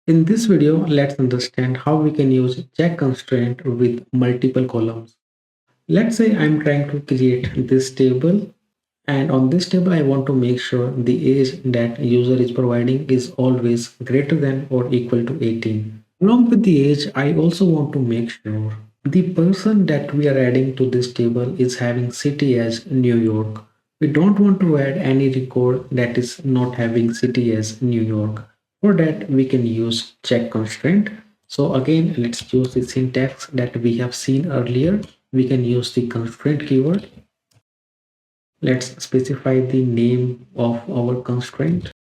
In this video, let's understand how we can use check constraint with multiple columns. Let's say I'm trying to create this table, and on this table I want to make sure the age that user is providing is always greater than or equal to 18. Along with the age, I also want to make sure the person that we are adding to this table is having city as New York. We don't want to add any record that is not having city as New York. For that, we can use check constraint. So again, let's use the syntax that we have seen earlier. We can use the constraint keyword. Let's specify the name of our constraint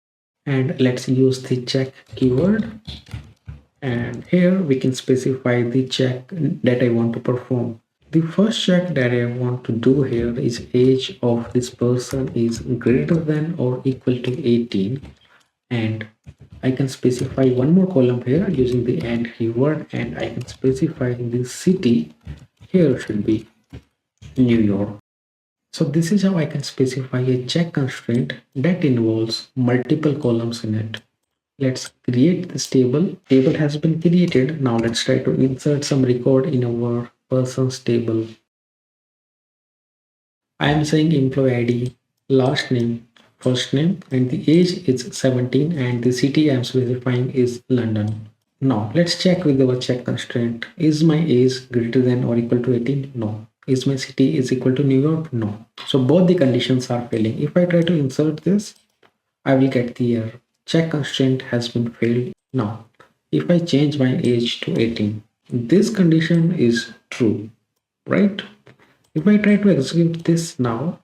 and let's use the check keyword. And here we can specify the check that I want to perform. The first check that I want to do here is age of this person is greater than or equal to 18, and I can specify one more column here using the and keyword, and I can specify the city here should be New York. So this is how I can specify a check constraint that involves multiple columns in it. Let's create this table. Table has been created. Now let's try to insert some record in our persons table. I am saying employee ID, last name, first name, and the age is 17 and the city I am specifying is London. Now let's check with our check constraint. Is my age greater than or equal to 18? No. Is my city is equal to New York? No. So both the conditions are failing. If I try to insert this, I will get the error. Check constraint has been failed. Now, if I change my age to 18, this condition is true, right? If I try to execute this now,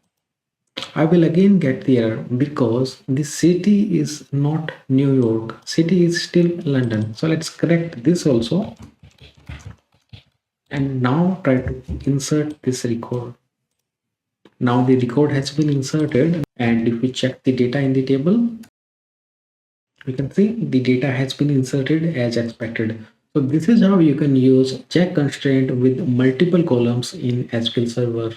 I will again get the error because the city is not New York. City is still London. So let's correct this also. And now try to insert this record. Now the record has been inserted, and if we check the data in the table, we can see the data has been inserted as expected. So this is how you can use check constraint with multiple columns in SQL Server.